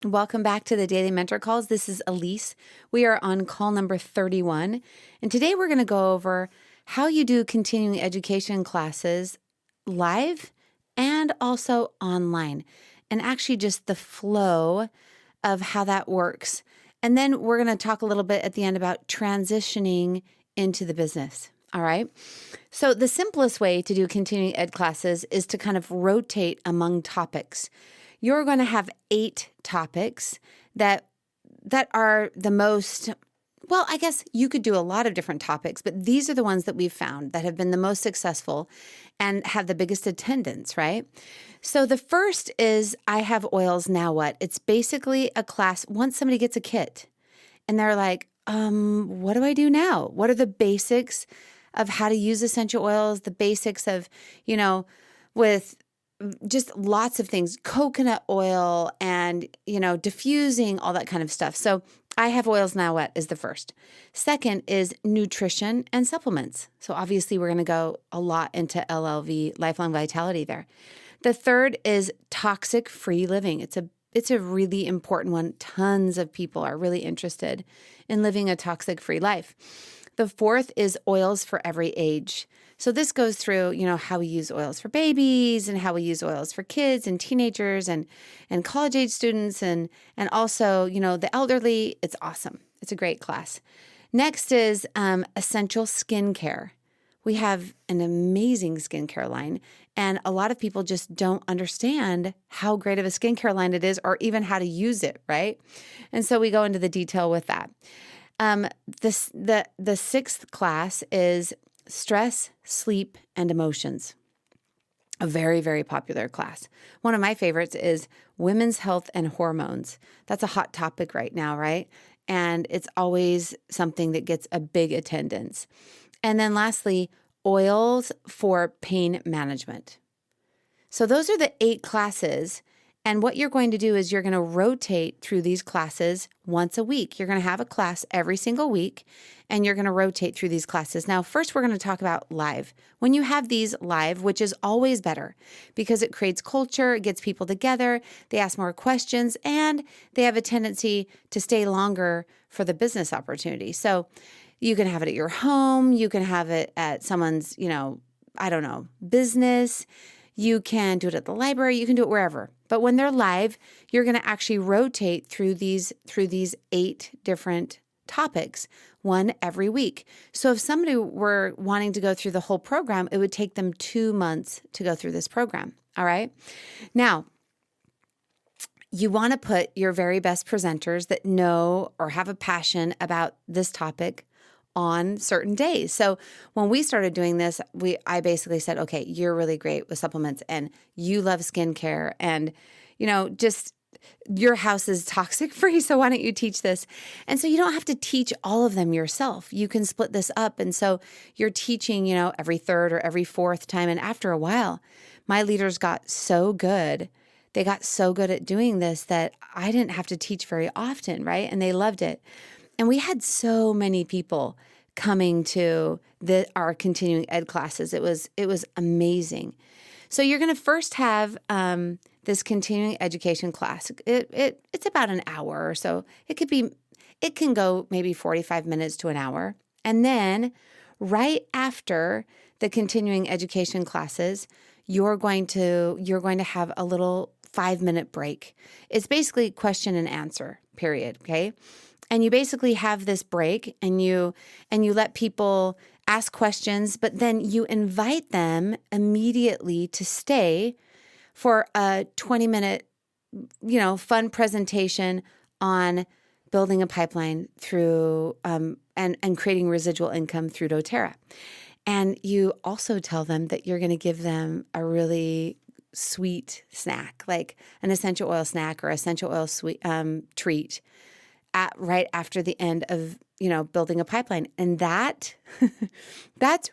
Welcome back to the Daily Mentor Calls. This is Allyse. We are on call number 31. And today we're going to go over how you do continuing education classes live and also online, and actually just the flow of how that works. And then we're going to talk a little bit at the end about transitioning into the business. All right. So the simplest way to do continuing ed classes is to kind of rotate among topics. You're going to have 8 topics that are the most, well, I guess you could do a lot of different topics, but these are the ones that we've found that have been the most successful and have the biggest attendance, right? So the first is I Have Oils, Now What? It's basically a class once somebody gets a kit and they're like, what do I do now? What are the basics of how to use essential oils, the basics of, with just lots of things, coconut oil and, diffusing, all that kind of stuff. So I Have Oils, Now What is the first. Second is nutrition and supplements. So obviously we're going to go a lot into LLV, lifelong vitality there. The third is toxic-free living. It's a really important one. Tons of people are really interested in living a toxic-free life. The fourth is oils for every age. So this goes through, how we use oils for babies and how we use oils for kids and teenagers and college age students and also, the elderly. It's awesome. It's a great class. Next is essential skincare. We have an amazing skincare line, and a lot of people just don't understand how great of a skincare line it is or even how to use it, right? And so we go into the detail with that. The sixth class is stress, sleep, and emotions. A very, very popular class. One of my favorites is women's health and hormones. That's a hot topic right now, right? And it's always something that gets a big attendance. And then lastly, oils for pain management. So those are the 8 classes. And what you're going to do is you're going to rotate through these classes once a week. You're going to have a class every single week, and you're going to rotate through these classes. Now, first, we're going to talk about live. When you have these live, which is always better because it creates culture, it gets people together, they ask more questions, and they have a tendency to stay longer for the business opportunity. So you can have it at your home. You can have it at someone's, business. You can do it at the library. You can do it wherever. But when they're live, you're going to actually rotate through these 8 different topics, one every week. So if somebody were wanting to go through the whole program, it would take them 2 months to go through this program. All right. Now, you want to put your very best presenters that know or have a passion about this topic on certain days. So when we started doing this, I basically said, okay, you're really great with supplements and you love skincare and, just your house is toxic free. So why don't you teach this? And so you don't have to teach all of them yourself. You can split this up. And so you're teaching, every third or every fourth time. And after a while, my leaders got so good. They got so good at doing this that I didn't have to teach very often, right? And they loved it. And we had so many people coming to our continuing ed classes. It was amazing. So you're going to first have this continuing education class. It's about an hour or so. It can go maybe 45 minutes to an hour. And then right after the continuing education classes, you're going to have a little 5-minute break. It's basically question and answer, period. Okay. And you basically have this break and you let people ask questions, but then you invite them immediately to stay for a 20-minute, fun presentation on building a pipeline through and creating residual income through doTERRA. And you also tell them that you're going to give them a really sweet snack, like an essential oil snack or essential oil sweet treat right after the end of, building a pipeline. And that's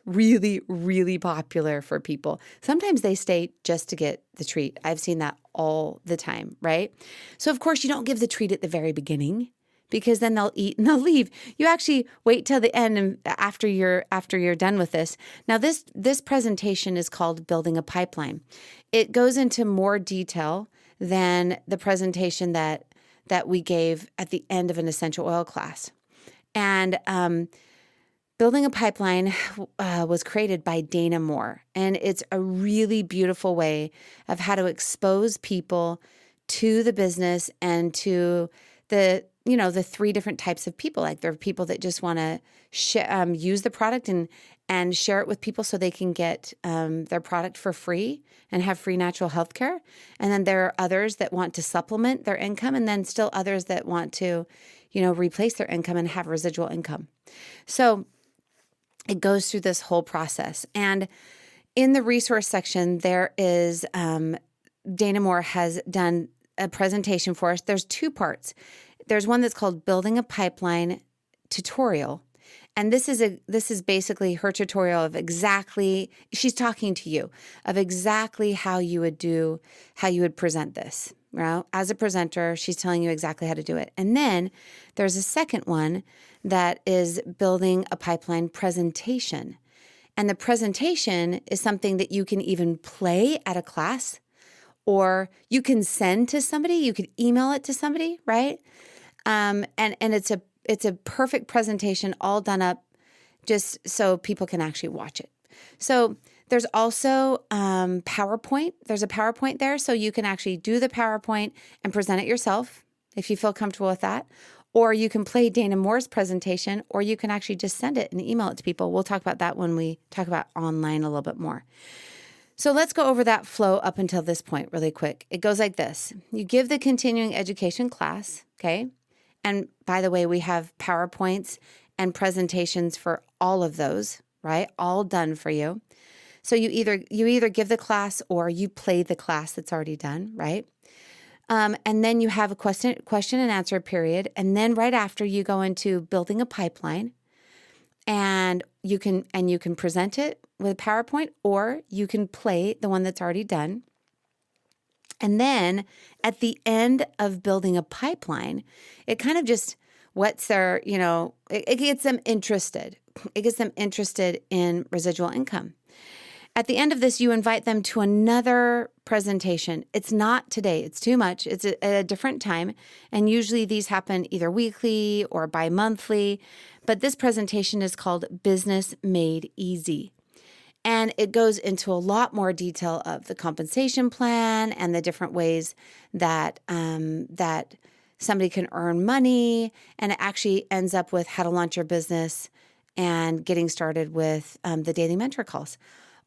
really, really popular for people. Sometimes they stay just to get the treat. I've seen that all the time, right? So of course you don't give the treat at the very beginning because then they'll eat and they'll leave. You actually wait till the end and after you're done with this. Now this presentation is called Building a Pipeline. It goes into more detail than the presentation that that we gave at the end of an essential oil class. And Building a Pipeline was created by Dana Moore, and it's a really beautiful way of how to expose people to the business and to the three different types of people. Like, there are people that just want to use the product and share it with people so they can get their product for free and have free natural health care. And then there are others that want to supplement their income, and then still others that want to, replace their income and have residual income. So it goes through this whole process. And in the resource section, there is Dana Moore has done a presentation for us. There's two parts. There's one that's called Building a Pipeline Tutorial. And this is basically her tutorial of exactly, she's talking to you, of exactly how you would present this. As a presenter, she's telling you exactly how to do it. And then there's a second one that is Building a Pipeline Presentation. And the presentation is something that you can even play at a class, or you can send to somebody. You could email it to somebody, right? And it's a perfect presentation, all done up just so people can actually watch it. So there's also PowerPoint. There's a PowerPoint there, so you can actually do the PowerPoint and present it yourself if you feel comfortable with that. Or you can play Dana Moore's presentation, or you can actually just send it and email it to people. We'll talk about that when we talk about online a little bit more. So let's go over that flow up until this point really quick. It goes like this. You give the continuing education class, okay? And by the way, we have PowerPoints and presentations for all of those, right? All done for you. So you either give the class or you play the class that's already done, right? And then you have a question and answer period. And then right after, you go into Building a Pipeline, and you can present it with PowerPoint, or you can play the one that's already done. And then at the end of Building a Pipeline, it kind of just whets their, it gets them interested. It gets them interested in residual income. At the end of this, you invite them to another presentation. It's not today. It's too much. It's at a different time. And usually these happen either weekly or bi-monthly. But this presentation is called Business Made Easy. And it goes into a lot more detail of the compensation plan and the different ways that that somebody can earn money. And it actually ends up with how to launch your business and getting started with the daily mentor calls.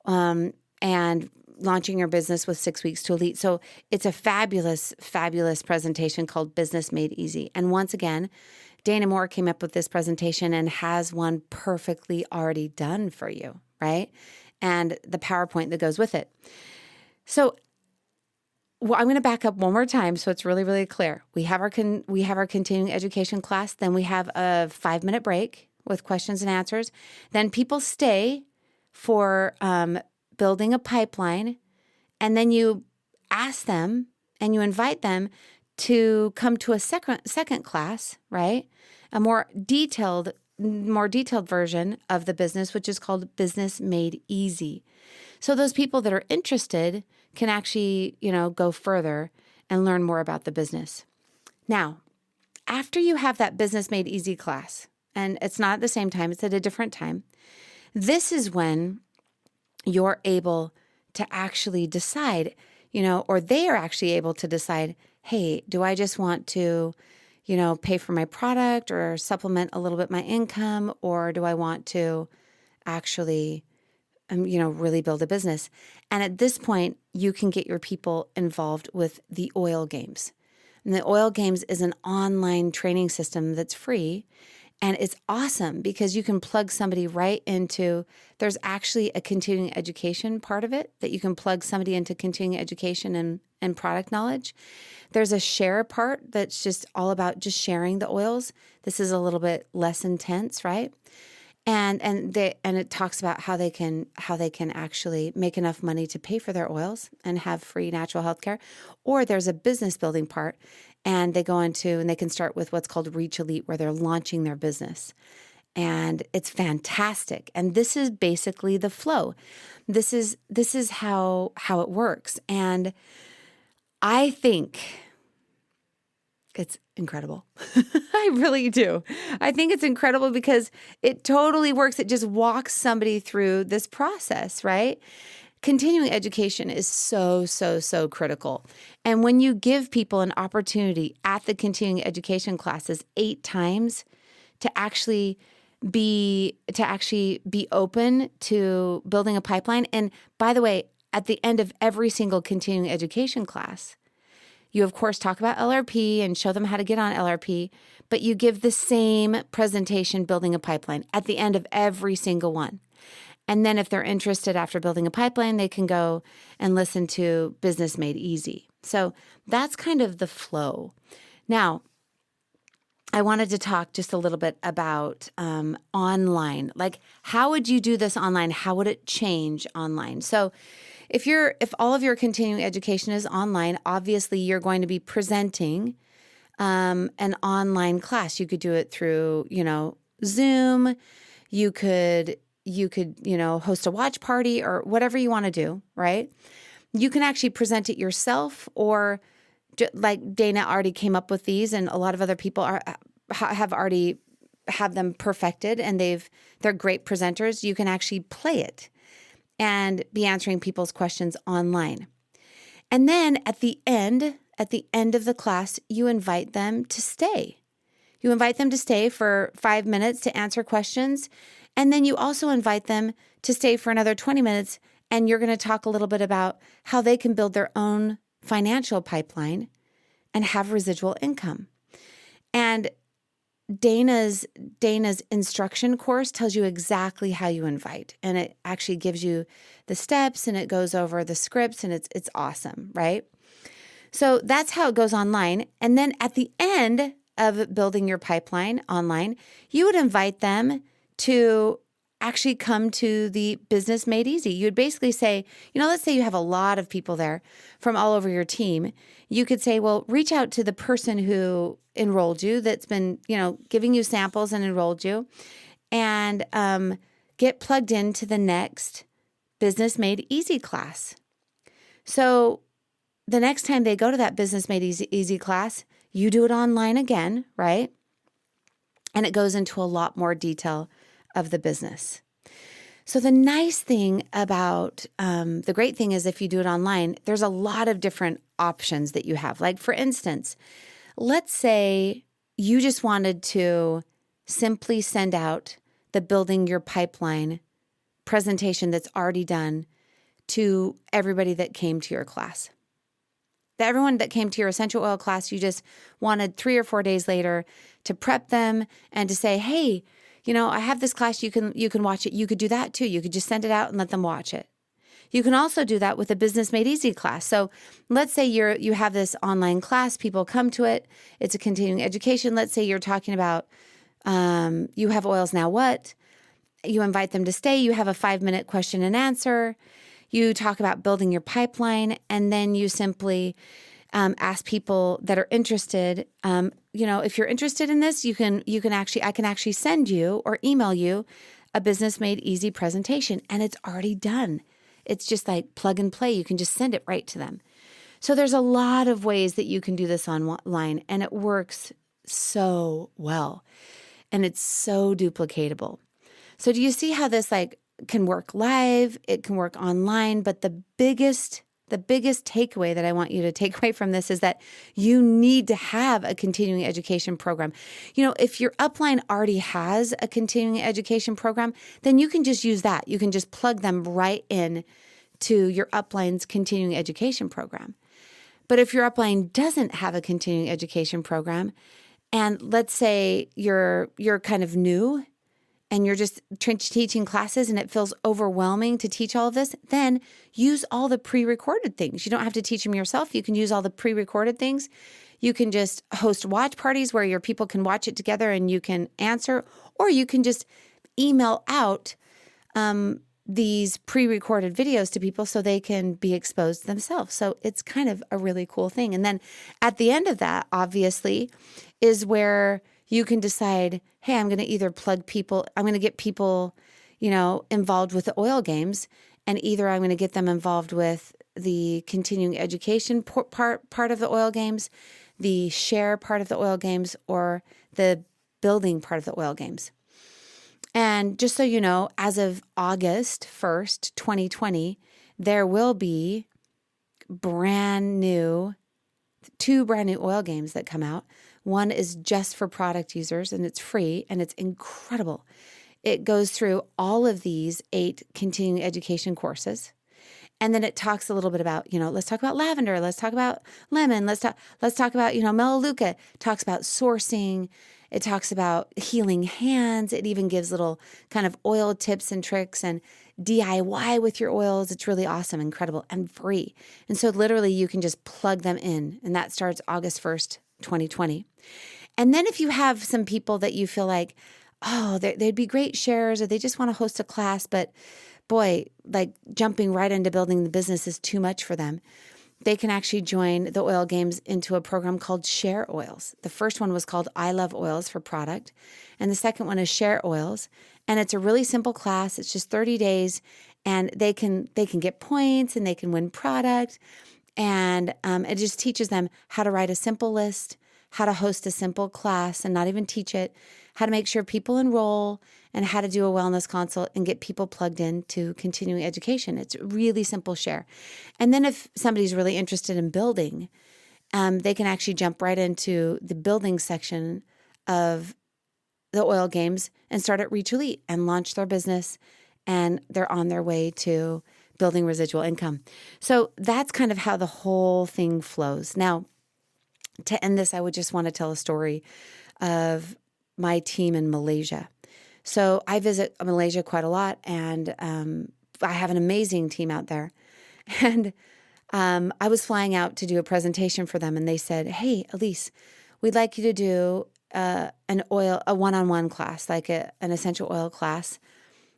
And launching your business with 6 weeks to elite. So it's a fabulous, fabulous presentation called Business Made Easy. And once again, Dana Moore came up with this presentation and has one perfectly already done for you, right? And the PowerPoint that goes with it. So I'm going to back up one more time so it's really, really clear. We have our continuing education class. Then we have a 5-minute break with questions and answers. Then people stay for Building a Pipeline, and then you ask them and you invite them to come to a second class, right? A more detailed version of the business, which is called Business Made Easy. So those people that are interested can actually, go further and learn more about the business. Now, after you have that Business Made Easy class, and it's not at the same time, it's at a different time, this is when you're able to actually decide, or they are actually able to decide, hey, do I just want to, pay for my product or supplement a little bit my income, or do I want to actually, really build a business? And at this point, you can get your people involved with the Oil Games. And the Oil Games is an online training system that's free. And it's awesome because you can plug somebody right into, there's actually a continuing education part of it that you can plug somebody into continuing education and product knowledge. There's a share part that's just all about just sharing the oils. This is a little bit less intense, right? And it talks about how they can actually make enough money to pay for their oils and have free natural health care. Or there's a business building part, and they go into and they can start with what's called Reach Elite, where they're launching their business. And it's fantastic. And this is basically the flow. This is how it works. And I think It's incredible. I really do. I think it's incredible because it totally works. It just walks somebody through this process, right? Continuing education is so, so, so critical. And when you give people an opportunity at the continuing education classes 8 times to actually be open to building a pipeline. And by the way, at the end of every single continuing education class, you, of course, talk about LRP and show them how to get on LRP, but you give the same presentation, building a pipeline, at the end of every single one. And then if they're interested after building a pipeline, they can go and listen to Business Made Easy. So that's kind of the flow. Now, I wanted to talk just a little bit about online. Like, how would you do this online? How would it change online? So if all of your continuing education is online, obviously you're going to be presenting an online class. You could do it through, Zoom. You could, host a watch party or whatever you want to do, right? You can actually present it yourself, or like Dana already came up with these, and a lot of other people have already have them perfected, and they're great presenters. You can actually play it and be answering people's questions online. And then at the end of the class, you invite them to stay. You invite them to stay for 5 minutes to answer questions. And then you also invite them to stay for another 20 minutes. And you're going to talk a little bit about how they can build their own financial pipeline and have residual income. And Dana's instruction course tells you exactly how you invite, and it actually gives you the steps, and it goes over the scripts, and it's awesome, right? So that's how it goes online. And then at the end of building your pipeline online, you would invite them to actually come to the Business Made Easy. You would basically say, let's say you have a lot of people there from all over your team. You could say, well, reach out to the person who enrolled you, that's been, giving you samples and enrolled you, and get plugged into the next Business Made Easy class. So the next time they go to that Business Made Easy class, you do it online again, right? And it goes into a lot more detail of the business. So the nice thing about, the great thing is if you do it online, there's a lot of different options that you have. Like, for instance, let's say you just wanted to simply send out the Building Your Pipeline presentation that's already done to everybody that came to your class. Everyone that came to your essential oil class, you just wanted 3 or 4 days later to prep them and to say, hey, I have this class, you can watch it. You could do that too. You could just send it out and let them watch it. You can also do that with a Business Made Easy class. So let's say you have this online class, people come to it. It's a continuing education. Let's say you're talking about you have oils, now what? You invite them to stay. You have a 5-minute question and answer. You talk about building your pipeline, and then you simply ask people that are interested. If you're interested in this, I can actually send you or email you a Business Made Easy presentation, and it's already done. It's just like plug and play. You can just send it right to them. So there's a lot of ways that you can do this online, and it works so well, and it's so duplicatable. So do you see how this can work live? It can work online, but the biggest takeaway that I want you to take away from this is that you need to have a continuing education program. If your upline already has a continuing education program, then you can just use that. You can just plug them right in to your upline's continuing education program. But if your upline doesn't have a continuing education program, and let's say you're kind of new and you're just teaching classes and it feels overwhelming to teach all of this, then use all the pre-recorded things. You don't have to teach them yourself. You can use all the pre-recorded things. You can just host watch parties where your people can watch it together and you can answer, or you can just email out these pre-recorded videos to people so they can be exposed themselves. So it's kind of a really cool thing. And then at the end of that, obviously, is where you can decide, hey, I'm going to either I'm going to get people, involved with the oil games, and either I'm going to get them involved with the continuing education part of the oil games, the share part of the oil games or the building part of the oil games. And just so you know, as of August 1st, 2020, there will be two brand new oil games that come out. One is just for product users and it's free and it's incredible. It goes through all of these 8 continuing education courses. And then it talks a little bit about, let's talk about lavender. Let's talk about lemon. Let's talk about, Melaleuca. It talks about sourcing. It talks about healing hands. It even gives little kind of oil tips and tricks and DIY with your oils. It's really awesome, incredible, and free. And so literally you can just plug them in. And that starts August 1st, 2020. And then if you have some people that you feel like, oh, they'd be great sharers, or they just want to host a class, but boy, like jumping right into building the business is too much for them, they can actually join the oil games into a program called Share Oils. The first one was called I Love Oils for product. And the second one is Share Oils. And it's a really simple class. It's just 30 days and they can get points and they can win product. And it just teaches them how to write a simple list, how to host a simple class and not even teach it, how to make sure people enroll, and how to do a wellness consult and get people plugged into continuing education. It's really simple share. And then if somebody's really interested in building, they can actually jump right into the building section of the oil games and start at Reach Elite and launch their business. And they're on their way to building residual income. So that's kind of how the whole thing flows. Now, to end this, I would just want to tell a story of my team in Malaysia. So I visit Malaysia quite a lot, and I have an amazing team out there. And I was flying out to do a presentation for them, and they said, "Hey, Allyse, we'd like you to do a one-on-one class, like an essential oil class,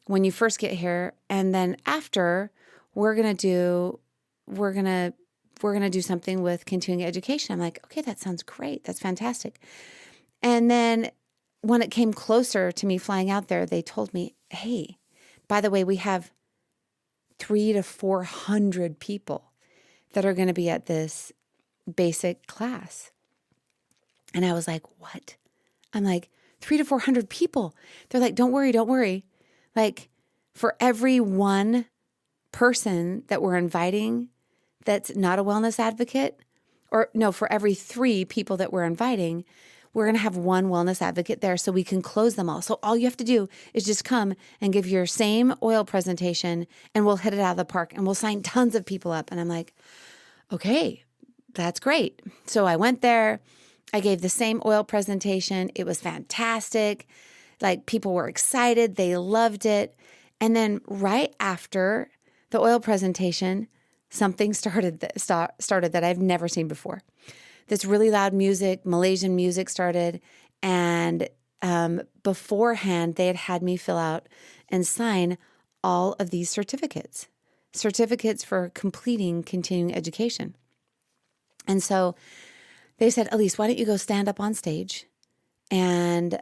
when you first get here, and then after, we're gonna do something with continuing education." I'm like, "Okay, that sounds great. That's fantastic." And then when it came closer to me flying out there, they told me, "Hey, by the way, we have 300 to 400 people that are going to be at this basic class." And I was like, "What?" I'm like, 300 to 400 people. They're like, don't worry. Like, for every one person that we're inviting that's not a wellness advocate, or no, for every 3 people that we're inviting, we're going to have 1 wellness advocate there so we can close them all. So all you have to do is just come and give your same oil presentation and we'll hit it out of the park and we'll sign tons of people up. And I'm like, okay, that's great. So I went there. I gave the same oil presentation. It was fantastic. Like, people were excited. They loved it. And then right after the oil presentation, something started that I've never seen before. This really loud music, Malaysian music started, and beforehand, they had me fill out and sign all of these certificates for completing continuing education. And so they said, "Allyse, why don't you go stand up on stage, and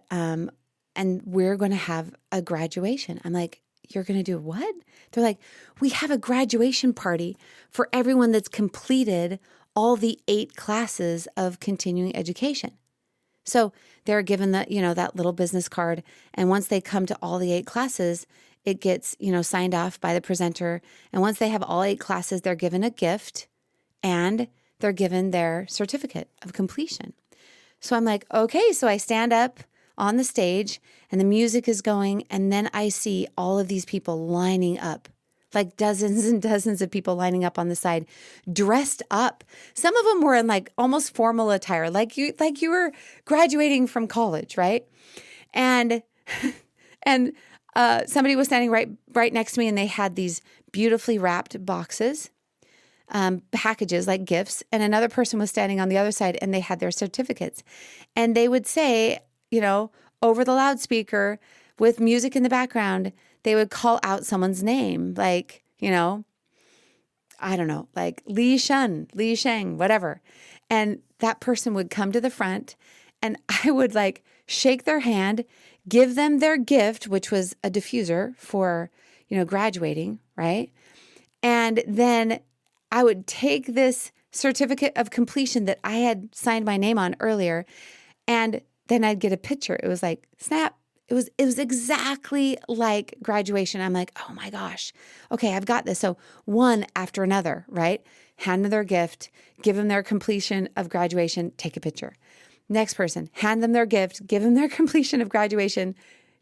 we're going to have a graduation." I'm like, "You're going to do what?" They're like, "We have a graduation party for everyone that's completed all the 8 classes of continuing education." So they're given that little business card. And once they come to all the 8 classes, it gets, signed off by the presenter. And once they have all 8 classes, they're given a gift and they're given their certificate of completion. So I'm like, okay, so I stand up on the stage and the music is going. And then I see all of these people lining up, like dozens and dozens of people lining up on the side, dressed up. Some of them were in like almost formal attire, like you were graduating from college, right? And somebody was standing right next to me, and they had these beautifully wrapped boxes, packages like gifts, and another person was standing on the other side, and they had their certificates. And they would say, over the loudspeaker with music in the background, they would call out someone's name, like, I don't know, like Li Sheng, whatever. And that person would come to the front, and I would like shake their hand, give them their gift, which was a diffuser for, graduating, right? And then I would take this certificate of completion that I had signed my name on earlier. And then I'd get a picture. It was like, snap. It was exactly like graduation. I'm like, oh my gosh. Okay, I've got this. So one after another, right? Hand them their gift, give them their completion of graduation, take a picture. Next person, hand them their gift, give them their completion of graduation,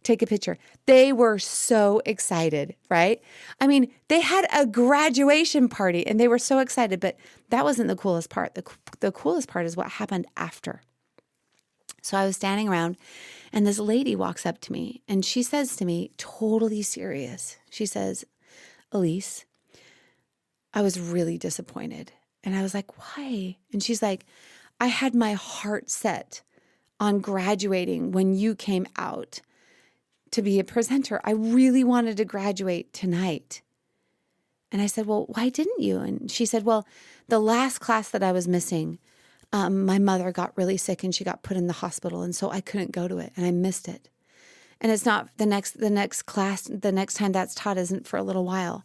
take a picture. They were so excited, right? I mean, they had a graduation party and they were so excited, but that wasn't the coolest part. The coolest part is what happened after. So I was standing around and this lady walks up to me and she says to me, totally serious, she says, Allyse, I was really disappointed. And I was like, why? And she's like, I had my heart set on graduating when you came out to be a presenter. I really wanted to graduate tonight. And I said, well, why didn't you? And she said, well, the last class that I was missing, my mother got really sick and she got put in the hospital. And so I couldn't go to it and I missed it. And it's not the next class, the next time that's taught isn't for a little while.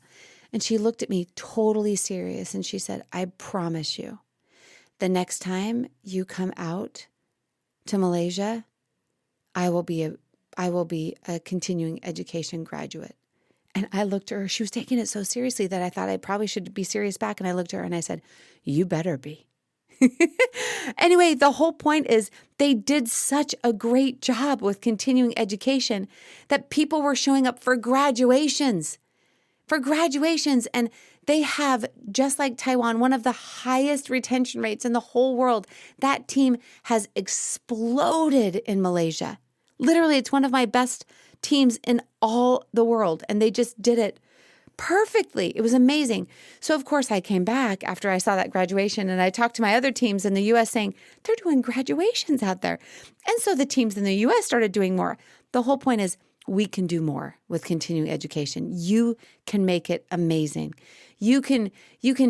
And she looked at me totally serious and she said, I promise you, the next time you come out to Malaysia, I will be a continuing education graduate. And I looked at her, she was taking it so seriously that I thought I probably should be serious back. And I looked at her and I said, you better be. Anyway, the whole point is they did such a great job with continuing education that people were showing up for graduations. And they have, just like Taiwan, one of the highest retention rates in the whole world. That team has exploded in Malaysia. Literally, it's one of my best teams in all the world, and they just did it perfectly. It was amazing. So, of course, I came back after I saw that graduation, and I talked to my other teams in the U.S. saying, they're doing graduations out there. And so the teams in the U.S. started doing more. The whole point is we can do more with continuing education. You can make it amazing. You can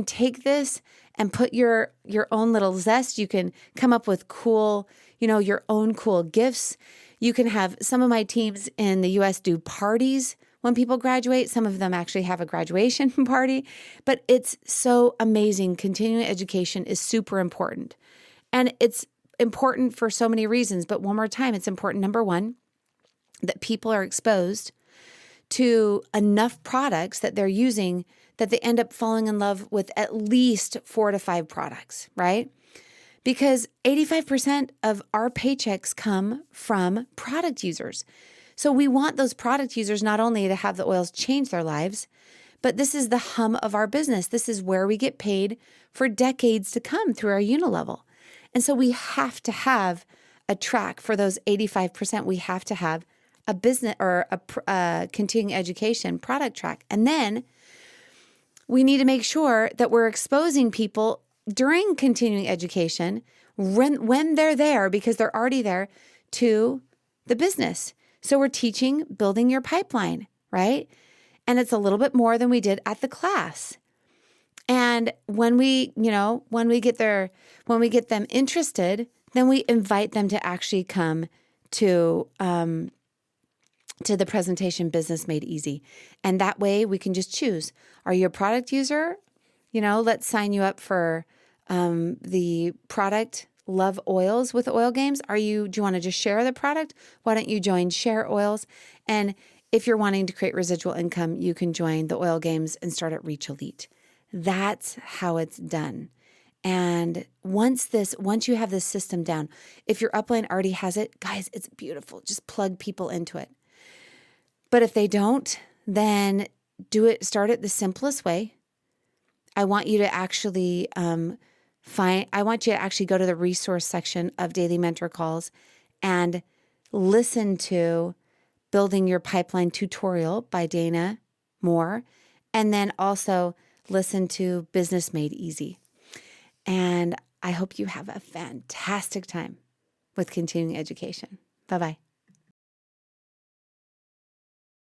take this and put your own little zest. You can come up with cool, your own cool gifts. You can have some of my teams in the U.S. do parties when people graduate. Some of them actually have a graduation party, but it's so amazing. Continuing education is super important. And it's important for so many reasons. But one more time, it's important, number one, that people are exposed to enough products that they're using that they end up falling in love with at least 4 to 5 products, right? Because 85% of our paychecks come from product users. So we want those product users not only to have the oils change their lives, but this is the hum of our business. This is where we get paid for decades to come through our unilevel. And so we have to have a track for those 85%. We have to have a business or a continuing education product track. And then we need to make sure that we're exposing people during continuing education when they're there, because they're already there, to the business. So we're teaching building your pipeline, right? And it's a little bit more than we did at the class. And when we get them interested, then we invite them to actually come to the presentation Business Made Easy. And that way we can just choose. Are you a product user? Let's sign you up for the product Love Oils with Oil Games. Do you want to just share the product? Why don't you join Share Oils? And if you're wanting to create residual income, you can join the Oil Games and start at Reach Elite. That's how it's done. And once you have this system down, if your upline already has it, guys, it's beautiful. Just plug people into it. But if they don't, then start it the simplest way. I want you to actually go to the resource section of Daily Mentor Calls and listen to Building Your Pipeline tutorial by Dana Moore, and then also listen to Business Made Easy. And I hope you have a fantastic time with continuing education. Bye-bye.